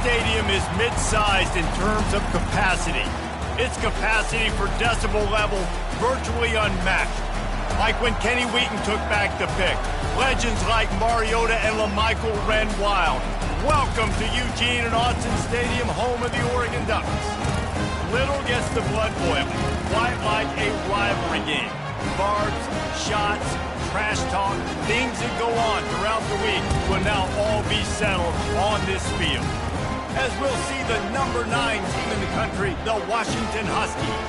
stadium is mid-sized in terms of capacity. Its capacity for decibel level virtually unmatched. Like when Kenny Wheaton took back the pick. Legends like Mariota and LaMichael ran wild. Welcome to Eugene and Autzen Stadium, home of the Oregon Ducks. Little gets the blood boiling, quite like a rivalry game. Barbs, shots, trash talk, things that go on throughout the week will now all be settled on this field. As we'll see the number 9 team in the country, the Washington Huskies,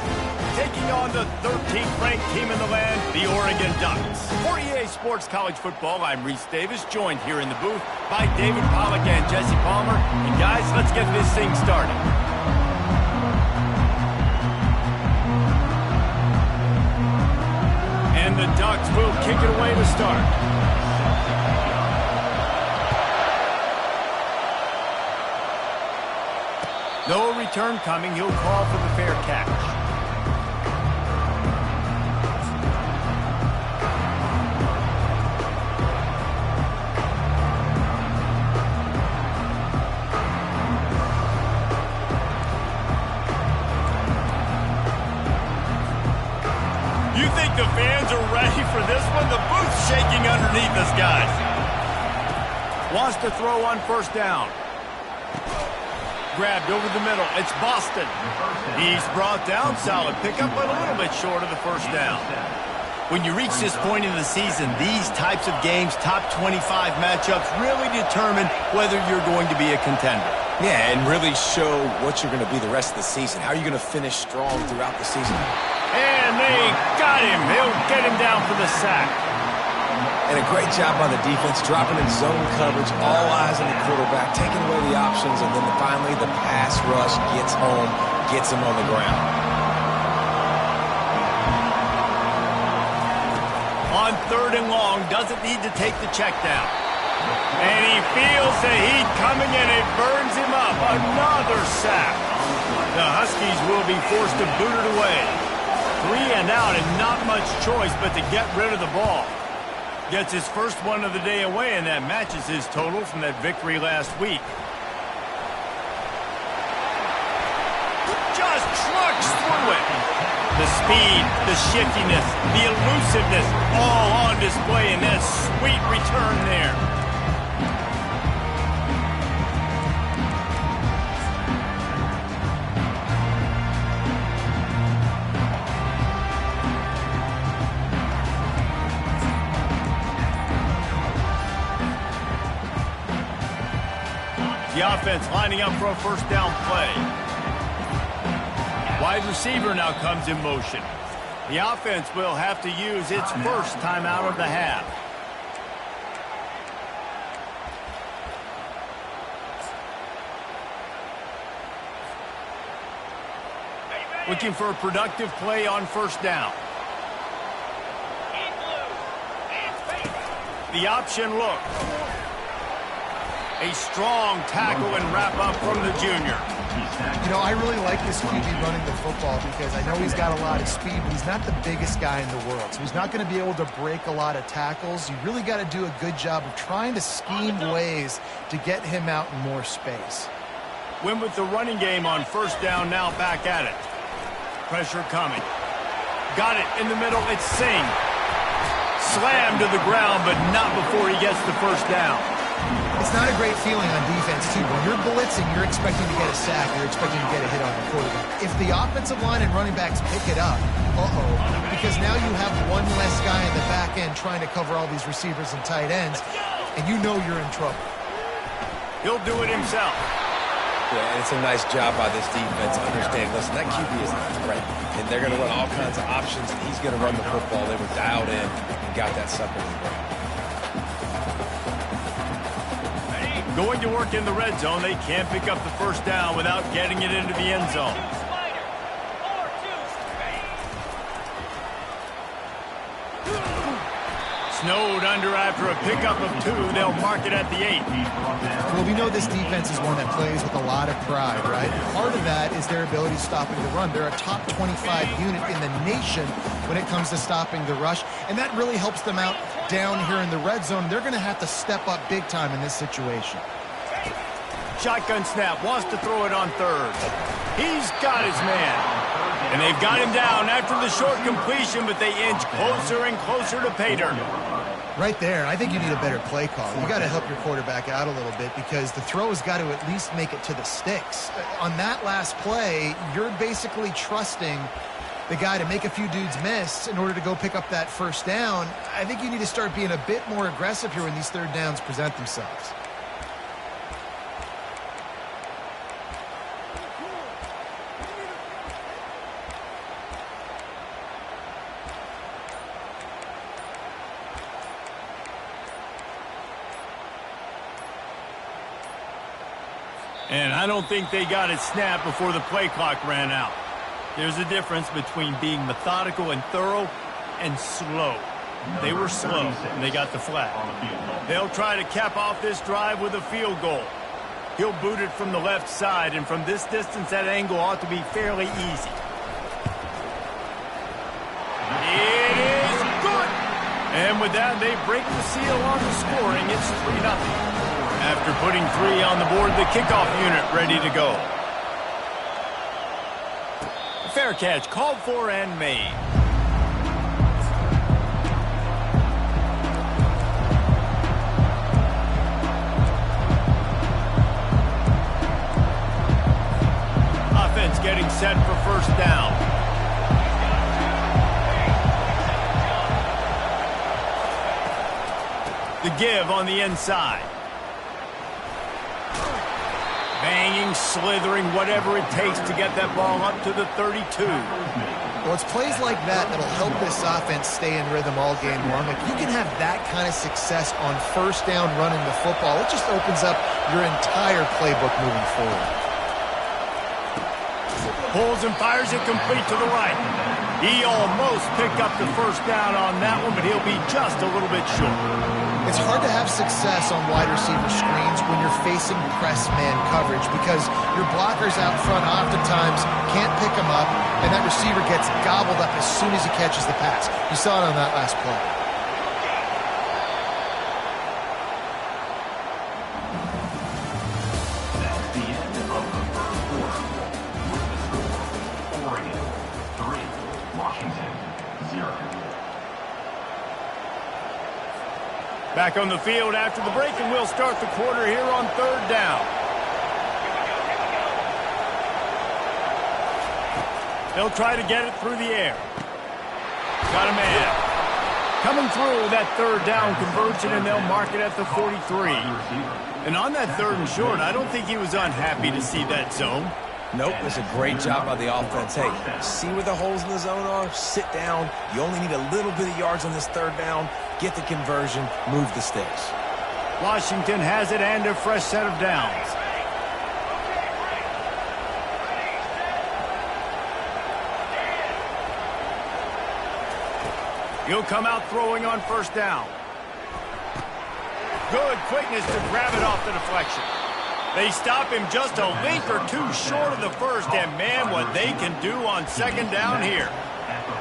taking on the 13th ranked team in the land, the Oregon Ducks. For EA Sports College Football, I'm Reese Davis, joined here in the booth by David Pollack and Jesse Palmer. And guys, let's get this thing started. And the Ducks will kick it away to start. No return coming. He'll call for the fair catch. You think the fans are ready for this one? The booth's shaking underneath us, guys. Wants to throw on first down. Grabbed over the middle. It's Boston. He's brought down. Solid pickup, but a little bit short of the first down. When you reach this point in the season, these types of games, top 25 matchups, really determine whether you're going to be a contender. Yeah, and really show what you're going to be the rest of the season. How are you going to finish strong throughout the season? And they got him. He'll get him down for the sack. And a great job by the defense, dropping in zone coverage, all eyes on the quarterback, taking away the options, and then finally the pass rush gets home, gets him on the ground. On 3rd and long, doesn't need to take the check down. And he feels the heat coming and it burns him up. Another sack. The Huskies will be forced to boot it away. 3 and out and not much choice but to get rid of the ball. Gets his first one of the day away, and that matches his total from that victory last week. Just trucks through it. The speed, the shiftiness, the elusiveness, all on display, and that sweet return there. The offense lining up for a first down play. Wide receiver now comes in motion. The offense will have to use its first timeout of the half. Looking for a productive play on first down. The option look. A strong tackle and wrap up from the junior. You know, I really like this QB running the football because I know he's got a lot of speed, but he's not the biggest guy in the world. So he's not going to be able to break a lot of tackles. You really got to do a good job of trying to scheme ways to get him out in more space. Went with the running game on first down, now back at it. Pressure coming. Got it in the middle, it's Singh. Slammed to the ground, but not before he gets the first down. It's not a great feeling on defense, too. When you're blitzing, you're expecting to get a sack. You're expecting to get a hit on the quarterback. If the offensive line and running backs pick it up, because now you have one less guy in the back end trying to cover all these receivers and tight ends, and you know you're in trouble. He'll do it himself. Yeah, and it's a nice job by this defense understanding, listen, that QB is not a threat, and they're going to run all kinds of options, and he's going to run the football. They were dialed in and got that sucker in the ground. Going to work in the red zone. They can't pick up the first down without getting it into the end zone. Snowed under after a pickup of 2. They'll mark it at the 8. Well, we know this defense is one that plays with a lot of pride, right? Part of that is their ability stopping the run. They're a top 25 unit in the nation when it comes to stopping the rush, and that really helps them out down here in the red zone. They're going to have to step up big time in this situation. Shotgun snap, wants to throw it on third. He's got his man. And they've got him down after the short completion, but they inch closer and closer to pay dirt. Right there, I think you need a better play call. You got to help your quarterback out a little bit because the throw has got to at least make it to the sticks. On that last play, you're basically trusting the guy to make a few dudes miss in order to go pick up that first down. I think you need to start being a bit more aggressive here when these third downs present themselves. And I don't think they got it snapped before the play clock ran out. There's a difference between being methodical and thorough and slow. They were slow, and they got the flag. They'll try to cap off this drive with a field goal. He'll boot it from the left side, and from this distance, that angle ought to be fairly easy. It is good! And with that, they break the seal on the scoring. It's 3-0. After putting 3 on the board, the kickoff unit ready to go. Fair catch, called for and made. Offense getting set for first down. The give on the inside. Banging, slithering, whatever it takes to get that ball up to the 32. Well, it's plays like that that'll help this offense stay in rhythm all game long. If you can have that kind of success on first down running the football, it just opens up your entire playbook moving forward. Pulls and fires it complete to the right. He almost picked up the first down on that one, but he'll be just a little bit short. It's hard to have success on wide receiver screens when you're facing press man coverage because your blockers out front oftentimes can't pick them up, and that receiver gets gobbled up as soon as he catches the pass. You saw it on that last play. That's the end of the first quarter. With the score, Oregon 3, Washington 0. Back on the field after the break, and we'll start the quarter here on third down. They'll try to get it through the air. Got a man. Coming through that third down conversion, and they'll mark it at the 43. And on that third and short, I don't think he was unhappy to see that zone. Nope, it's a great job by the offense. Hey, see where the holes in the zone are? Sit down. You only need a little bit of yards on this third down. Get the conversion, move the sticks. Washington has it and a fresh set of downs. He'll come out throwing on first down. Good quickness to grab it off the deflection. They stop him just a link or two short of the first, and man, what they can do on second down here.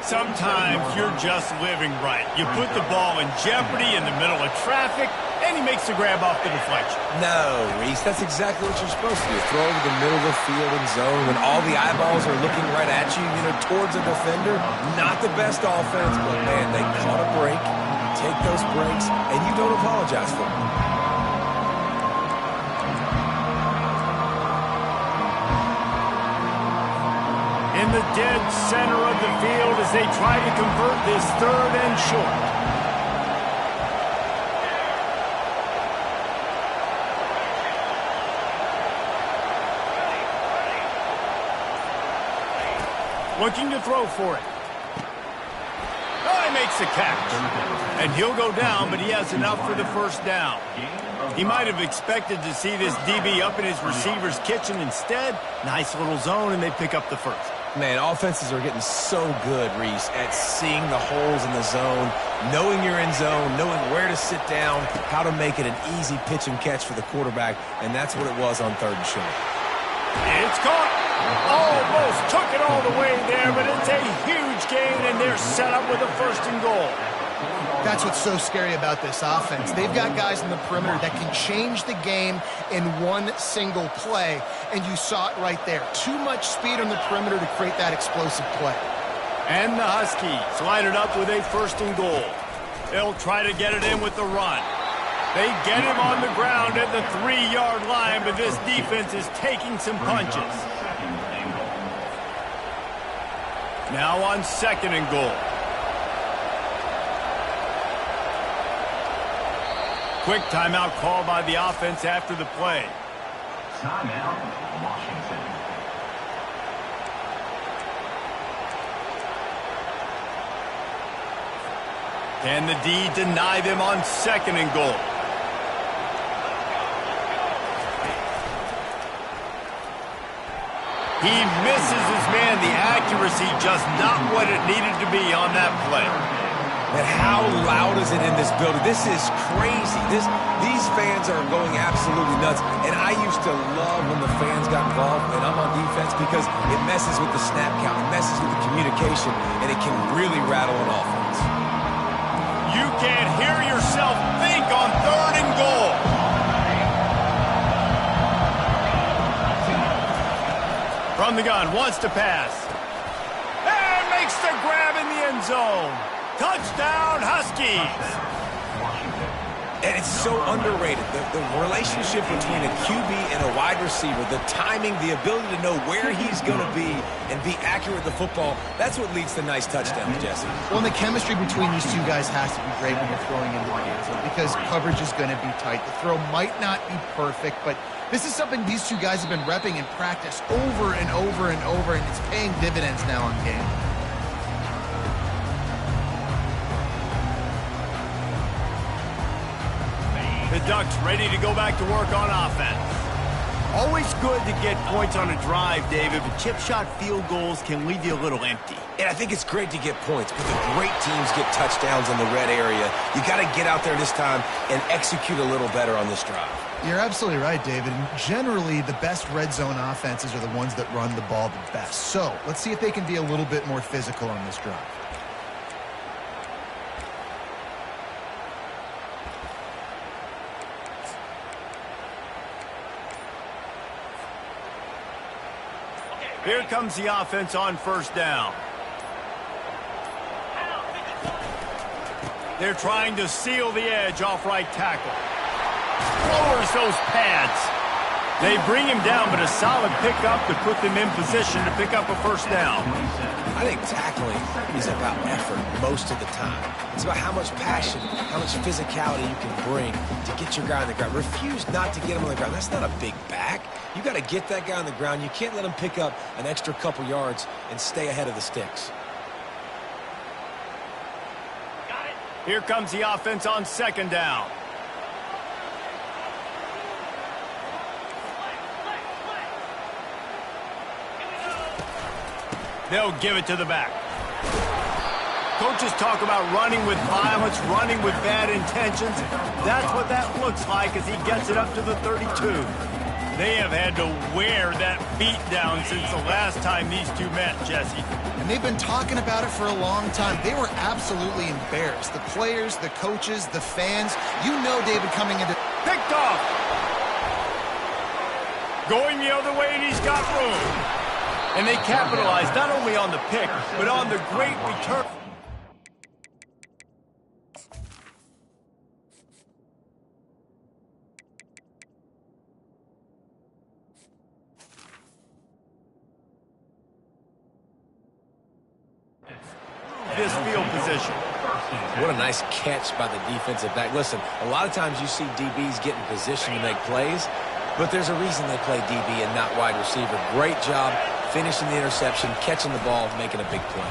Sometimes you're just living right. You put the ball in jeopardy in the middle of traffic, and he makes the grab off the deflection. No, Reese, that's exactly what you're supposed to do. Throw over the middle of the field and zone when all the eyeballs are looking right at you, towards a defender. Not the best offense, but man, they caught a break. Take those breaks, and you don't apologize for them. In the dead center of the field as they try to convert this third and short. Looking to throw for it. Oh, he makes the catch. And he'll go down, but he has enough for the first down. He might have expected to see this DB up in his receiver's kitchen. Instead, nice little zone, and they pick up the first. Man, offenses are getting so good, Reese, at seeing the holes in the zone, knowing you're in zone, knowing where to sit down, how to make it an easy pitch and catch for the quarterback, and that's what it was on third and short. It's caught. Almost took it all the way there, but it's a huge gain, and they're set up with a first and goal. That's what's so scary about this offense. They've got guys in the perimeter that can change the game in one single play, and you saw it right there. Too much speed on the perimeter to create that explosive play. And the Huskies line it up with a 1st and goal. They'll try to get it in with the run. They get him on the ground at the 3-yard line, but this defense is taking some punches. Now on 2nd and goal. Quick timeout call by the offense after the play. Timeout, Washington. Can the D deny them on 2nd and goal? He misses his man. The accuracy just not what it needed to be on that play. And how loud is it in this building? This is crazy. These fans are going absolutely nuts. And I used to love when the fans got involved and I'm on defense because it messes with the snap count. It messes with the communication, and it can really rattle an offense. You can't hear yourself think on 3rd and goal. From the gun, wants to pass. And makes the grab in the end zone. Touchdown, Huskies! And it's so underrated. The relationship between a QB and a wide receiver, the timing, the ability to know where he's going to be and be accurate with the football, that's what leads to nice touchdowns, Jesse. Well, and the chemistry between these two guys has to be great when you're throwing into the end zone because coverage is going to be tight. The throw might not be perfect, but this is something these two guys have been repping in practice over and over and over, and it's paying dividends now in game. The Ducks ready to go back to work on offense. Always good to get points on a drive, David, but chip shot field goals can leave you a little empty. And I think it's great to get points, but the great teams get touchdowns in the red area. You got to get out there this time and execute a little better on this drive. You're absolutely right, David. And generally, the best red zone offenses are the ones that run the ball the best. So let's see if they can be a little bit more physical on this drive. Here comes the offense on 1st down. They're trying to seal the edge off right tackle. Lowers those pads. They bring him down, but a solid pickup to put them in position to pick up a 1st down. I think tackling is about effort most of the time. It's about how much passion, how much physicality you can bring to get your guy on the ground. Refuse not to get him on the ground. That's not a big back. You got to get that guy on the ground. You can't let him pick up an extra couple yards and stay ahead of the sticks. Here comes the offense on 2nd down. They'll give it to the back. Coaches talk about running with violence, running with bad intentions. That's what that looks like as he gets it up to the 32. They have had to wear that beat down since the last time these two met, Jesse. And they've been talking about it for a long time. They were absolutely embarrassed. The players, the coaches, the fans. You know David coming into... Picked off. Going the other way, and he's got room. And they capitalized not only on the pick, but on the great return. This field position. What a nice catch by the defensive back. Listen, a lot of times you see DBs get in position to make plays, but there's a reason they play DB and not wide receiver. Great job finishing the interception, catching the ball, making a big play.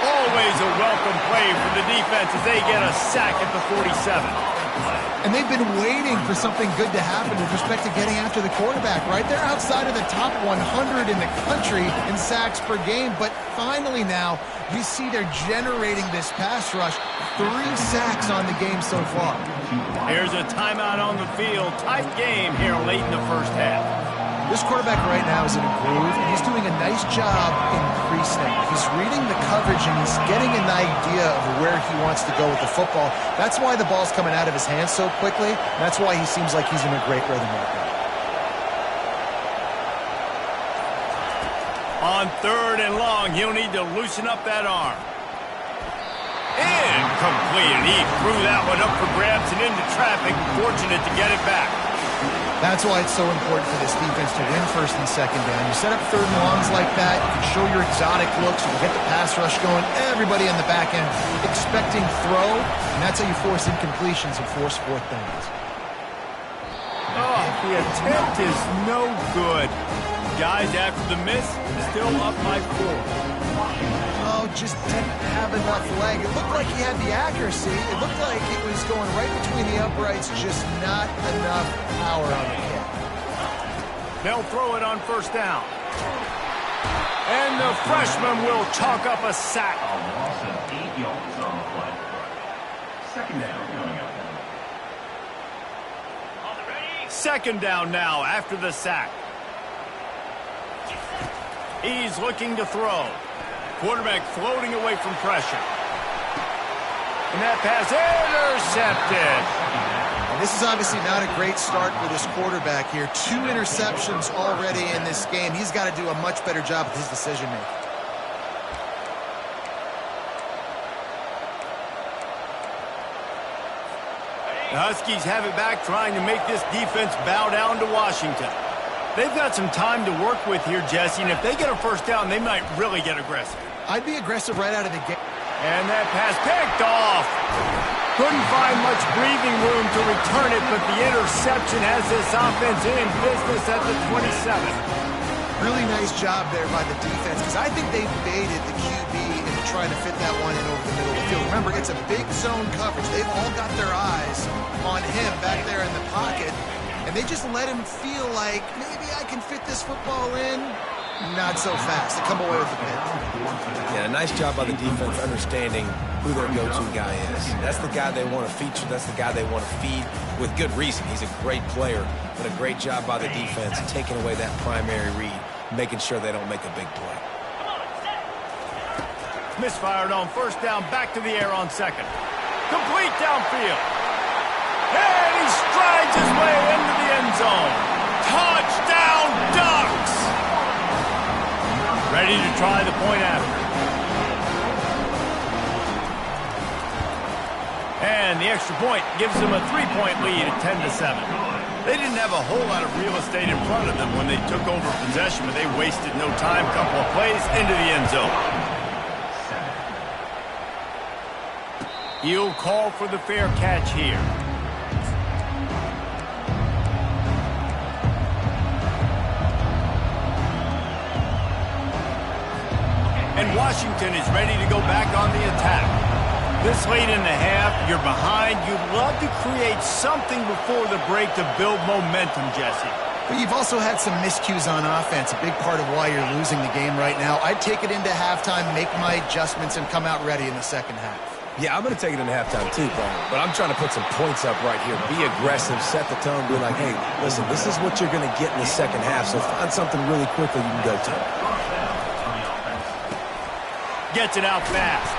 Always a welcome play for the defense as they get a sack at the 47. And they've been waiting for something good to happen with respect to getting after the quarterback, right? They're outside of the top 100 in the country in sacks per game, but finally now you see they're generating this pass rush. 3 sacks on the game so far. Here's a timeout on the field. Tight game here late in the 1st half. This quarterback right now is in a groove, and he's doing a nice job in pre-snap. He's reading the coverage, and he's getting an idea of where he wants to go with the football. That's why the ball's coming out of his hands so quickly. That's why he seems like he's in a great rhythm right now. On 3rd and long, he'll need to loosen up that arm. Incomplete, and he threw that one up for grabs and into traffic. Fortunate to get it back. That's why it's so important for this defense to win 1st and 2nd down. You set up 3rd and longs like that, you can show your exotic looks, you can get the pass rush going, everybody on the back end expecting throw, and that's how you force incompletions and force 4th downs. Oh, the attempt is no good. Guys, after the miss, still up by 4. Oh, just didn't have enough leg. It looked like he had the accuracy. It looked like it was going right between the uprights, just not enough power on the kick. They'll throw it on 1st down. And the freshman will chalk up a sack. A loss of 8 yards on the play. 2nd down coming up. 2nd down now after the sack. He's looking to throw. Quarterback floating away from pressure. And that pass intercepted. And this is obviously not a great start for this quarterback here. 2 interceptions already in this game. He's got to do a much better job with his decision-making. The Huskies have it back, trying to make this defense bow down to Washington. They've got some time to work with here, Jesse, and if they get a 1st down, they might really get aggressive. I'd be aggressive right out of the gate. And that pass picked off. Couldn't find much breathing room to return it, but the interception has this offense in business at the 27. Really nice job there by the defense, because I think they baited the QB into trying to fit that one in over the middle of the field. Remember, it's a big zone coverage. They've all got their eyes on him back there in the pocket, and they just let him feel like, maybe I can fit this football in. Not so fast. They come away with the pick. Yeah, nice job by the defense understanding who their go-to guy is. That's the guy they want to feature. That's the guy they want to feed with good reason. He's a great player, but a great job by the defense taking away that primary read, making sure they don't make a big play. Misfired on 1st down, back to the air on 2nd. Complete downfield. And he strides his way into the end zone. Touchdown, Ducks! Ready to try the point after. And the extra point gives them a 3-point lead at 10-7. They didn't have a whole lot of real estate in front of them when they took over possession, but they wasted no time. Couple of plays into the end zone. He'll call for the fair catch here. And Washington is ready to go back on the attack. This late in the half, you're behind. You'd love to create something before the break to build momentum, Jesse. But you've also had some miscues on offense, a big part of why you're losing the game right now. I'd take it into halftime, make my adjustments, and come out ready in the 2nd half. Yeah, I'm going to take it into halftime too, Paul. But I'm trying to put some points up right here. Be aggressive, set the tone, be like, hey, listen, this is what you're going to get in the 2nd half, so find something really quickly you can go to. Gets it out fast.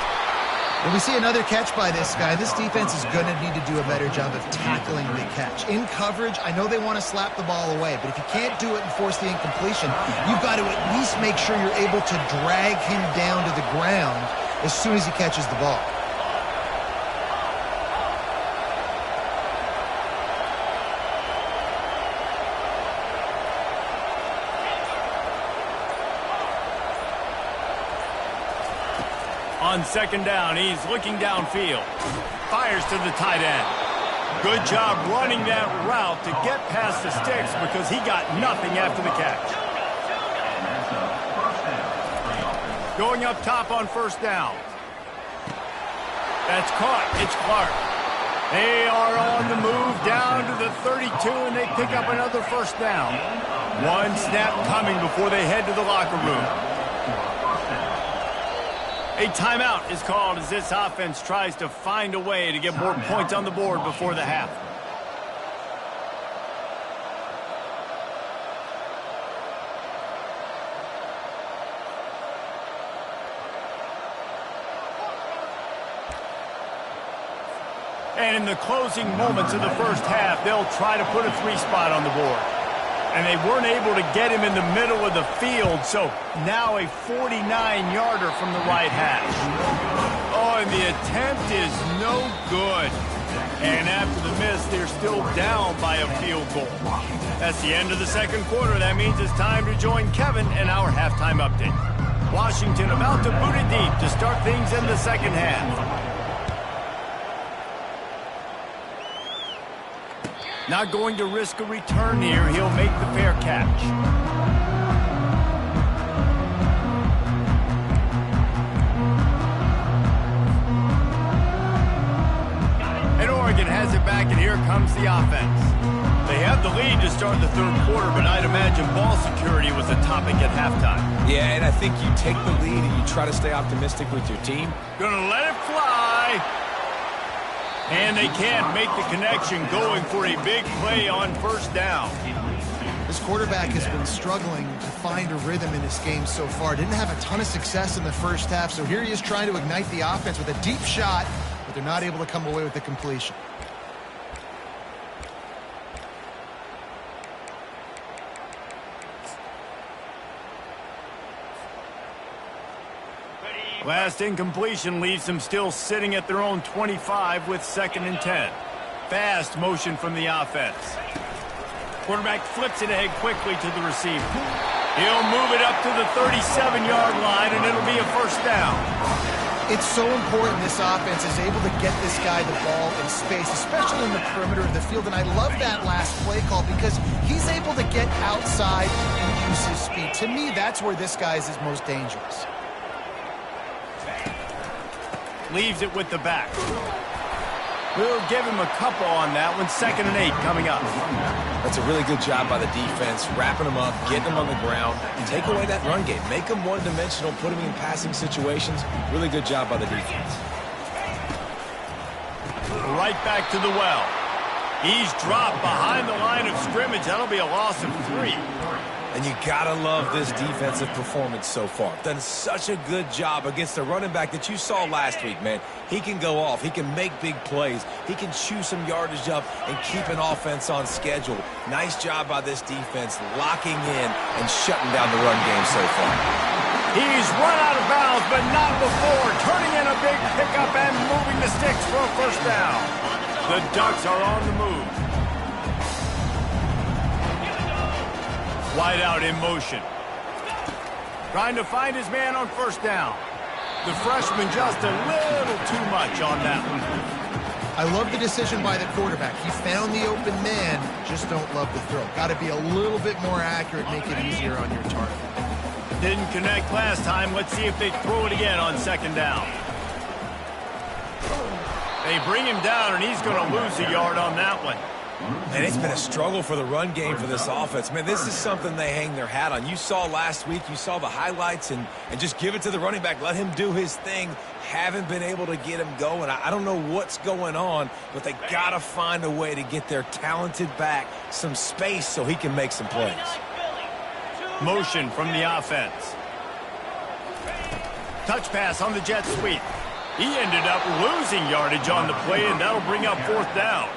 When we see another catch by this guy, this defense is going to need to do a better job of tackling the catch. In coverage, I know they want to slap the ball away, but if you can't do it and force the incompletion, you've got to at least make sure you're able to drag him down to the ground as soon as he catches the ball. On 2nd down, he's looking downfield. Fires to the tight end. Good job running that route to get past the sticks because he got nothing after the catch. Going up top on 1st down. That's caught. It's Clark. They are on the move down to the 32, and they pick up another 1st down. One snap coming before they head to the locker room. A timeout is called as this offense tries to find a way to get more points on the board before the half. And in the closing moments of the first half, they'll try to put a 3-spot on the board. And they weren't able to get him in the middle of the field, so now a 49-yarder from the right hash. Oh, and the attempt is no good. And after the miss, they're still down by a field goal. That's the end of the second quarter. That means it's time to join Kevin in our halftime update. Washington about to boot it deep to start things in the second half. Not going to risk a return here. He'll make the fair catch. And Oregon has it back, and here comes the offense. They have the lead to start the third quarter, but I'd imagine ball security was a topic at halftime. Yeah, and I think you take the lead and you try to stay optimistic with your team. Gonna let it fly. And they can't make the connection, going for a big play on first down. This quarterback has been struggling to find a rhythm in this game so far. Didn't have a ton of success in the first half, so here he is trying to ignite the offense with a deep shot, but they're not able to come away with the completion. Last incompletion leaves them still sitting at their own 25 with 2nd and 10. Fast motion from the offense. Quarterback flips it ahead quickly to the receiver. He'll move it up to the 37-yard line, and it'll be a first down. It's so important this offense is able to get this guy the ball in space, especially in the perimeter of the field. And I love that last play call because he's able to get outside and use his speed. To me, that's where this guy is most dangerous. Leaves it with the back. We'll give him a couple on that one. 2nd and 8 coming up. That's a really good job by the defense, wrapping them up, getting them on the ground, take away that run game, make them one-dimensional, put them in passing situations. Really good job by the defense. Right back to the well. He's dropped behind the line of scrimmage. That'll be a loss of 3. And you gotta love this defensive performance so far. Done such a good job against the running back that you saw last week, man. He can go off. He can make big plays. He can chew some yardage up and keep an offense on schedule. Nice job by this defense locking in and shutting down the run game so far. He's run out of bounds, but not before. Turning in a big pickup and moving the sticks for a first down. The Ducks are on the move. Wide out in motion. Trying to find his man on first down. The freshman just a little too much on that one. I love the decision by the quarterback. He found the open man, just don't love the throw. Got to be a little bit more accurate, make it easier on your target. Didn't connect last time. Let's see if they throw it again on 2nd down. They bring him down, and he's going to lose a yard on that one. And it's been a struggle for the run game for this offense. Man, this is something they hang their hat on. You saw last week, you saw the highlights, and just give it to the running back. Let him do his thing. Haven't been able to get him going. I don't know what's going on, but they got to find a way to get their talented back some space so he can make some plays. Motion from the offense. Touch pass on the jet sweep. He ended up losing yardage on the play, and that'll bring up 4th down.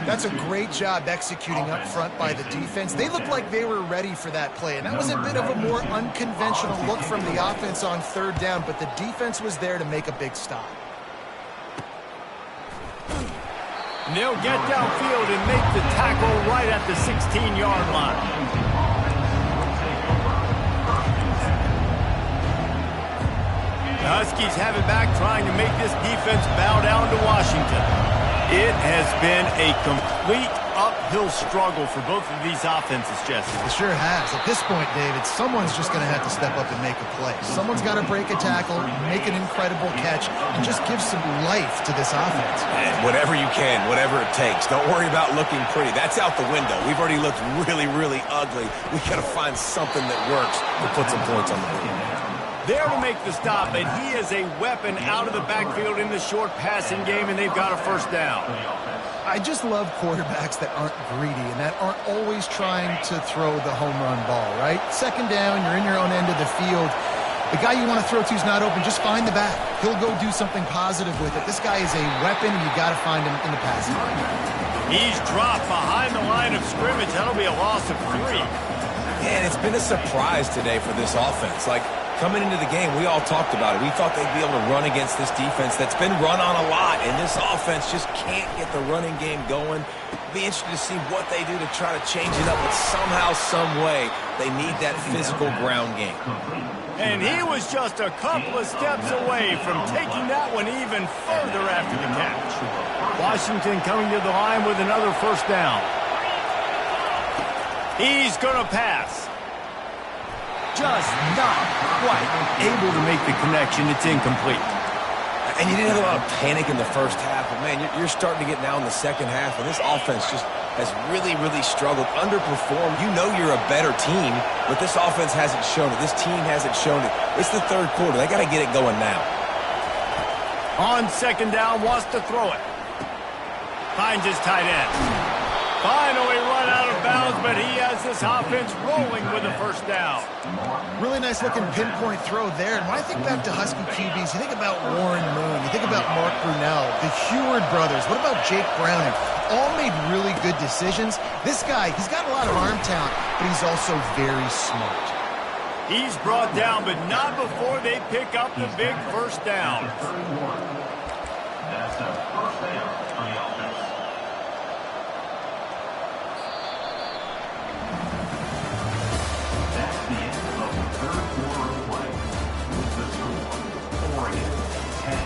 That's a great job executing up front by the defense. They looked like they were ready for that play, and that was a bit of a more unconventional look from the offense on 3rd down, but the defense was there to make a big stop. And they'll get downfield and make the tackle right at the 16-yard line. The Huskies have it back, trying to make this defense bow down to Washington. It has been a complete uphill struggle for both of these offenses, Jesse. It sure has. At this point, David, someone's just going to have to step up and make a play. Someone's got to break a tackle, make an incredible catch, and just give some life to this offense. And whatever you can, whatever it takes. Don't worry about looking pretty. That's out the window. We've already looked really, really ugly. We got to find something that works to put some points on the board. There to make the stop, but he is a weapon out of the backfield in the short passing game, and they've got a first down. I just love quarterbacks that aren't greedy and that aren't always trying to throw the home run ball, right? 2nd down, you're in your own end of the field. The guy you want to throw to is not open. Just find the back. He'll go do something positive with it. This guy is a weapon, and you got to find him in the passing game. He's dropped behind the line of scrimmage. That'll be a loss of 3. And it's been a surprise today for this offense. Like, coming into the game, we all talked about it. We thought they'd be able to run against this defense that's been run on a lot, and this offense just can't get the running game going. Be interested to see what they do to try to change it up, but somehow, some way, they need that physical ground game. And he was just a couple of steps away from taking that one even further after the catch. Washington coming to the line with another first down. He's going to pass. Just not quite able to make the connection. It's incomplete. And you didn't have a lot of panic in the first half, but, man, you're starting to get now in the second half, and this offense just has really, really struggled, underperformed. You know you're a better team, but this offense hasn't shown it. This team hasn't shown it. It's the third quarter. They got to get it going now. On second down, wants to throw it. Finds his tight end. Finally run out of bounds, but he has this offense rolling with a first down. Really nice looking pinpoint throw there. And when I think back to Husky QBs, you think about Warren Moon, you think about Mark Brunell, the Heward brothers, what about Jake Browning? All made really good decisions. This guy, he's got a lot of arm talent, but he's also very smart. He's brought down, but not before they pick up the big first down. That's a first down on the offense. That's the end of the third quarter of play. The score, Oregon 10,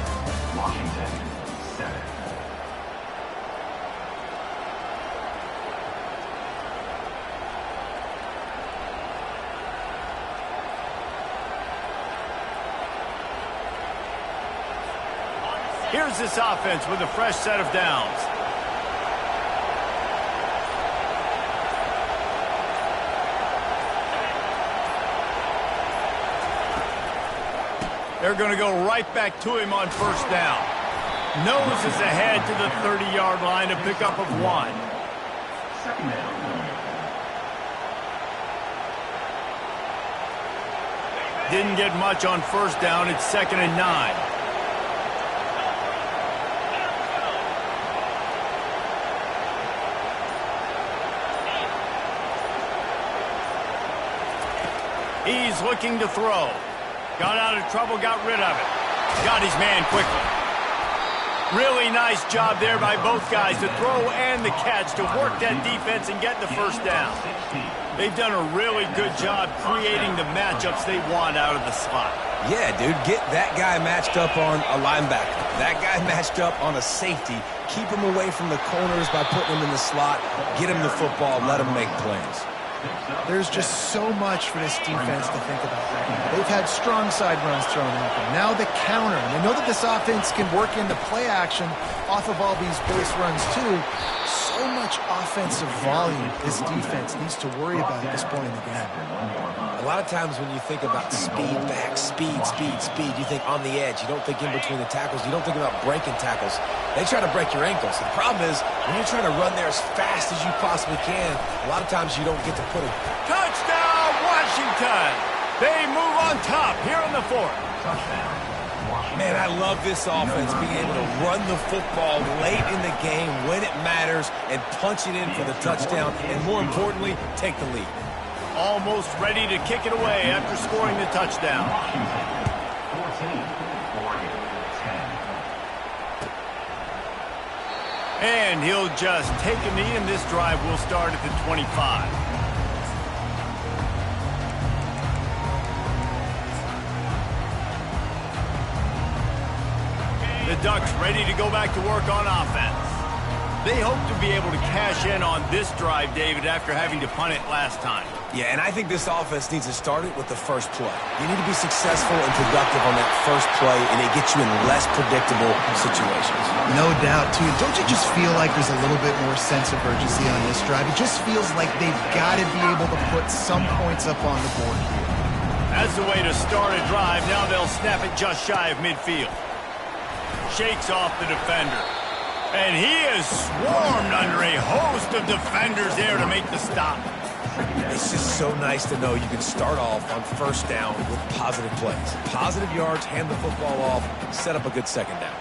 Washington 7. Here's this offense with a fresh set of downs. They're going to go right back to him on first down. Noses ahead to the 30-yard line, a pickup of 1. Second down. Didn't get much on first down. It's 2nd and 9. He's looking to throw. Got out of trouble, got rid of it. Got his man quickly. Really nice job there by both guys to throw and the catch to work that defense and get the first down. They've done a really good job creating the matchups they want out of the slot. Yeah, dude, get that guy matched up on a linebacker. That guy matched up on a safety. Keep him away from the corners by putting him in the slot. Get him the football. Let him make plays. There's just so much for this defense to think about right now. They've had strong side runs thrown at them. Now the counter. And they know that this offense can work into play action off of all these base runs too. So much offensive volume this defense needs to worry about at this point in the game. A lot of times when you think about speed back, speed, you think on the edge. You don't think in between the tackles. You don't think about breaking tackles. They try to break your ankles. The problem is when you're trying to run there as fast as you possibly can, a lot of times you don't get to put it. Touchdown, Washington! They move on top here in the 4th. Touchdown. Man, I love this offense being able to run the football late in the game when it matters and punch it in for the touchdown and, more importantly, take the lead. Almost ready to kick it away after scoring the touchdown. Washington 14, Oregon 10. And he'll just take a knee, and this drive will start at the 25. The Ducks ready to go back to work on offense. They hope to be able to cash in on this drive, David, after having to punt it last time. Yeah, and I think this offense needs to start it with the first play. You need to be successful and productive on that first play, and it gets you in less predictable situations. No doubt, too. Don't you just feel like there's a little bit more sense of urgency on this drive? It just feels like they've got to be able to put some points up on the board here. That's the way to start a drive. Now they'll snap it just shy of midfield. Shakes off the defender. And he is swarmed under a host of defenders there to make the stop. It's just so nice to know you can start off on first down with positive plays. Positive yards, hand the football off, set up a good second down.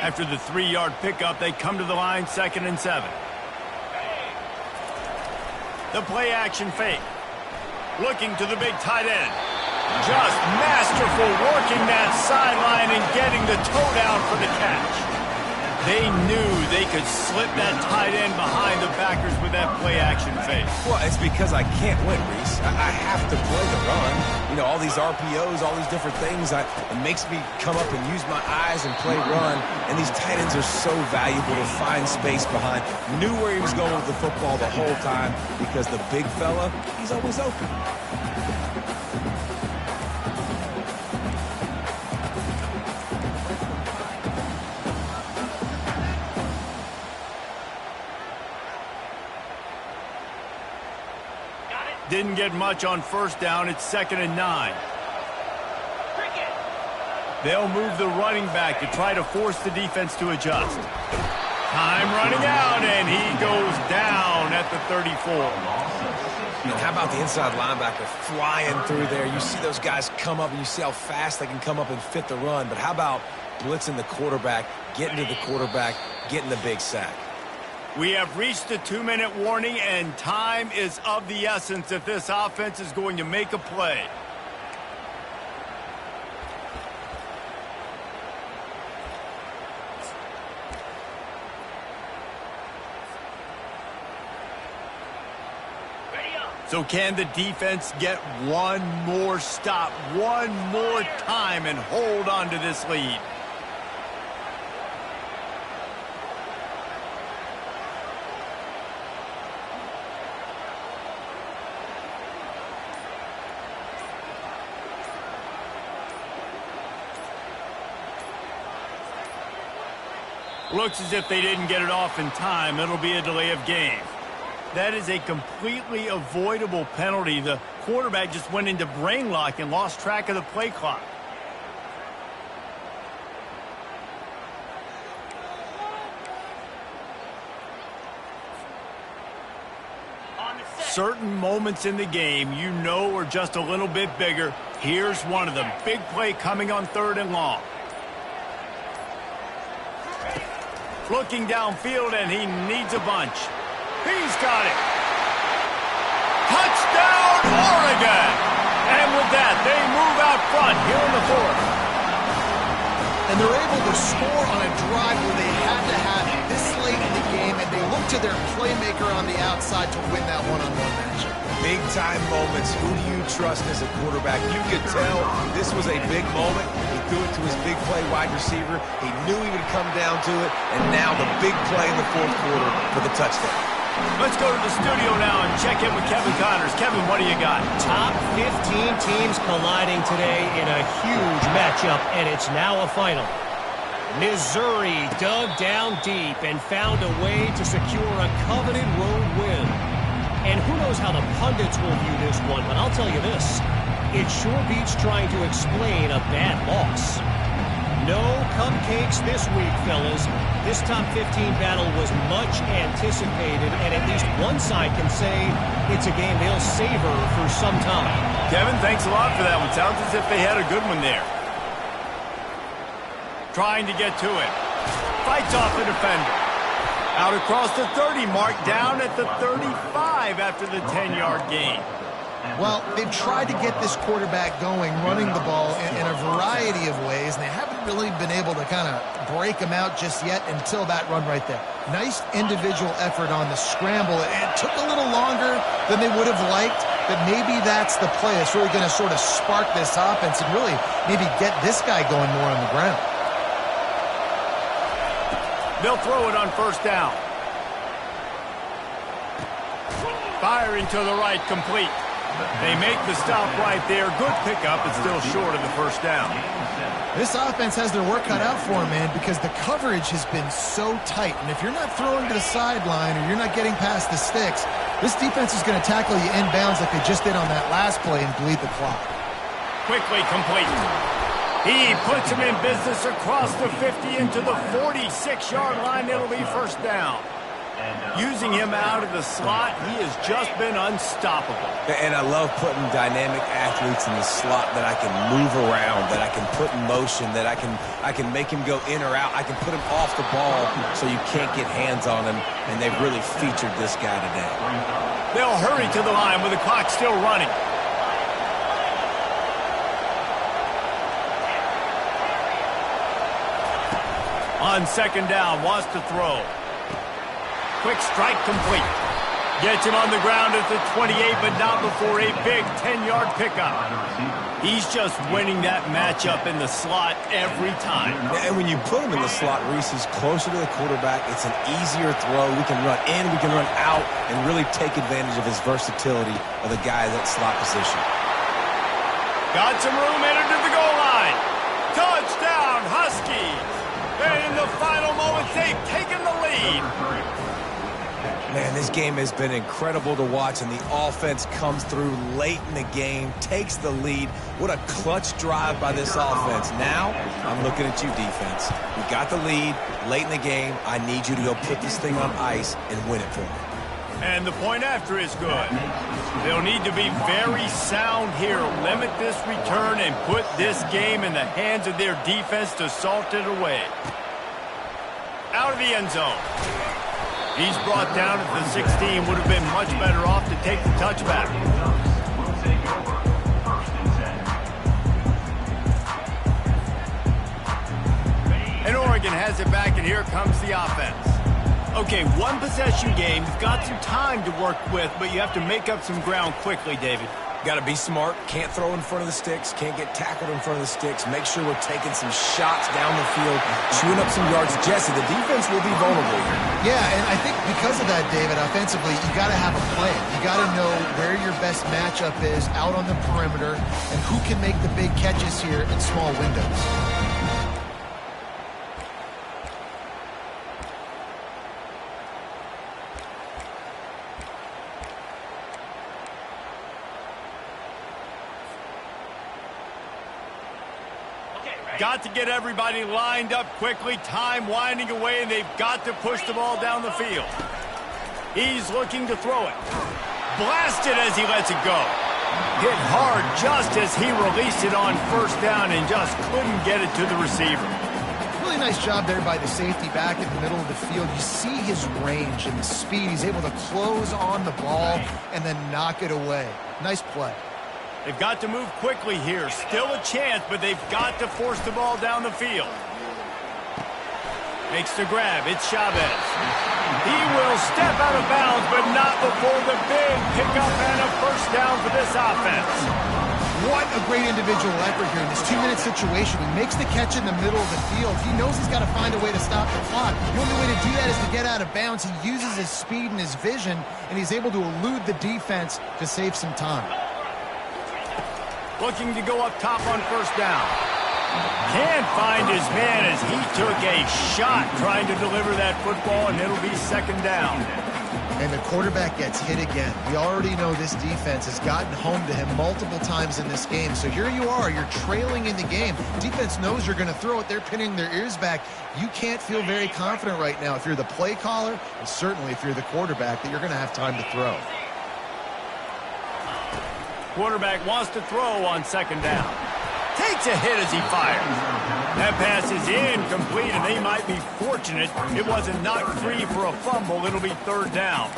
After the 3-yard pickup, they come to the line, 2nd and 7. The play action fake. Looking to the big tight end. Just masterful working that sideline and getting the toe down for the catch. They knew they could slip that tight end behind the backers with that play action fake. Well, it's because I can't win, Reese. I have to play the run. You know, all these RPOs, all these different things, it makes me come up and use my eyes and play run. And these tight ends are so valuable to find space behind. Knew where he was going with the football the whole time because the big fella, he's always open. Didn't get much on first down. It's 2nd and 9. They'll move the running back to try to force the defense to adjust. Time running out, and he goes down at the 34. And how about the inside linebacker flying through there? You see those guys come up, and you see how fast they can come up and fit the run. But how about blitzing the quarterback, getting to the quarterback, getting the big sack? We have reached the 2-minute warning, and time is of the essence if this offense is going to make a play. So can the defense get one more stop, one more time, and hold on to this lead? Looks as if they didn't get it off in time. It'll be a delay of game. That is a completely avoidable penalty. The quarterback just went into brain lock and lost track of the play clock. Certain moments in the game you know are just a little bit bigger. Here's one of them. Big play coming on 3rd and long. Looking downfield, and he needs a bunch. He's got it. Touchdown, Oregon! And with that, they move out front here in the 4th. And they're able to score on a drive where they had to have it this late in the game, and they look to their playmaker on the outside to win that one-on-one matchup. Big-time moments. Who do you trust as a quarterback? You could tell this was a big moment. He threw it to his big play wide receiver. He knew he would come down to it, and now the big play in the 4th quarter for the touchdown. Let's go to the studio now and check in with Kevin Connors. Kevin, what do you got? Top 15 teams colliding today in a huge matchup, and it's now a final. Missouri dug down deep and found a way to secure a coveted road win. And who knows how the pundits will view this one, but I'll tell you this. It sure beats trying to explain a bad loss. No cupcakes this week, fellas. This top 15 battle was much anticipated, and at least one side can say it's a game they'll savor for some time. Kevin, thanks a lot for that one. Sounds as if they had a good one there. Trying to get to it. Fights off the defender. Out across the 30 mark, down at the 35 after the 10-yard gain. Well, they've tried to get this quarterback going, running the ball in a variety of ways, and they haven't really been able to kind of break him out just yet until that run right there. Nice individual effort on the scramble. It took a little longer than they would have liked, but maybe that's the play. It's really going to sort of spark this offense and really maybe get this guy going more on the ground. They'll throw it on 1st down. Firing to the right, complete. They make the stop right there. Good pickup, but still short of the 1st down. This offense has their work cut out for them, man, because the coverage has been so tight. And if you're not throwing to the sideline or you're not getting past the sticks, this defense is going to tackle you inbounds like they just did on that last play and bleed the clock. Quickly complete. He puts him in business across the 50 into the 46-yard line. It'll be 1st down. Using him out of the slot, he has just been unstoppable. And I love putting dynamic athletes in the slot that I can move around, that I can put in motion, that I can make him go in or out. I can put him off the ball so you can't get hands on him, and they've really featured this guy today. They'll hurry to the line with the clock still running. On second down, wants to throw. Quick strike complete. Gets him on the ground at the 28, but not before a big 10-yard pickup. He's just winning that matchup in the slot every time. And when you put him in the slot, Reese is closer to the quarterback. It's an easier throw. We can run in, we can run out, and really take advantage of his versatility of the guy at that slot position. Got some room headed to the goal line. Touchdown, Huskies! And in the final moments, they've taken the lead. Man, this game has been incredible to watch, and the offense comes through late in the game, takes the lead. What a clutch drive by this offense. Now, I'm looking at you, defense. We got the lead late in the game. I need you to go put this thing on ice and win it for me. And the point after is good. They'll need to be very sound here. Limit this return and put this game in the hands of their defense to salt it away. Out of the end zone. He's brought down at the 16. Would have been much better off to take the touchback. And Oregon has it back, and here comes the offense. Okay, one possession game. You've got some time to work with, but you have to make up some ground quickly, David. Got to be smart. Can't throw in front of the sticks. Can't get tackled in front of the sticks. Make sure we're taking some shots down the field, chewing up some yards. Jesse, the defense will be vulnerable here. Yeah, and I think because of that, David, offensively, you got to have a plan. You got to know where your best matchup is out on the perimeter and who can make the big catches here in small windows. Got to get everybody lined up quickly. Time winding away, and they've got to push the ball down the field. He's looking to throw it. Blasted as he lets it go. Hit hard just as he released it on first down and just couldn't get it to the receiver. Really nice job there by the safety back in the middle of the field. You see his range and the speed. He's able to close on the ball and then knock it away. Nice play. They've got to move quickly here. Still a chance, but they've got to force the ball down the field. Makes the grab. It's Chavez. He will step out of bounds, but not before the big pickup and a first down for this offense. What a great individual effort here in this 2-minute situation. He makes the catch in the middle of the field. He knows he's got to find a way to stop the clock. The only way to do that is to get out of bounds. He uses his speed and his vision, and he's able to elude the defense to save some time. Looking to go up top on first down. Can't find his man as he took a shot trying to deliver that football, and it'll be second down. And the quarterback gets hit again. We already know this defense has gotten home to him multiple times in this game. So here you are, you're trailing in the game. Defense knows you're going to throw it. They're pinning their ears back. You can't feel very confident right now if you're the play caller, and certainly if you're the quarterback, that you're going to have time to throw. Quarterback wants to throw on second down. Takes a hit as he fires. That pass is incomplete, and they might be fortunate it wasn't knocked free for a fumble. It'll be third down.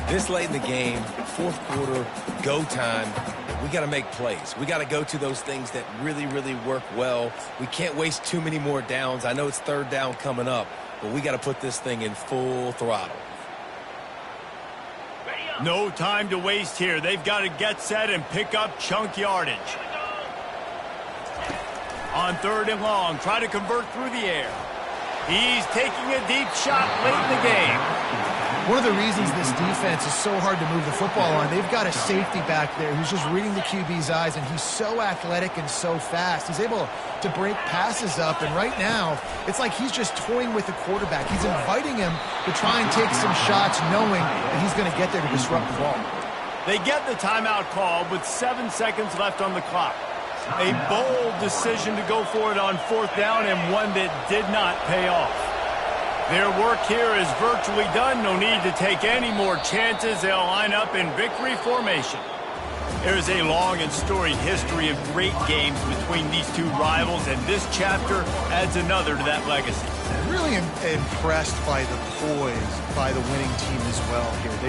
This late in the game, fourth quarter, go time, we got to make plays. We got to go to those things that really, really work well. We can't waste too many more downs. I know it's third down coming up, but we got to put this thing in full throttle. No time to waste here. They've got to get set and pick up chunk yardage. On third and long, try to convert through the air. He's taking a deep shot late in the game. One of the reasons this defense is so hard to move the football on, they've got a safety back there who's just reading the QB's eyes, and he's so athletic and so fast. He's able to break passes up, and right now, it's like he's just toying with the quarterback. He's inviting him to try and take some shots, knowing that he's going to get there to disrupt the ball. They get the timeout called with 7 seconds left on the clock. A bold decision to go for it on fourth down, and one that did not pay off. Their work here is virtually done. No need to take any more chances. They'll line up in victory formation. There's a long and storied history of great games between these two rivals, and this chapter adds another to that legacy. Really impressed by the poise by the winning team as well here.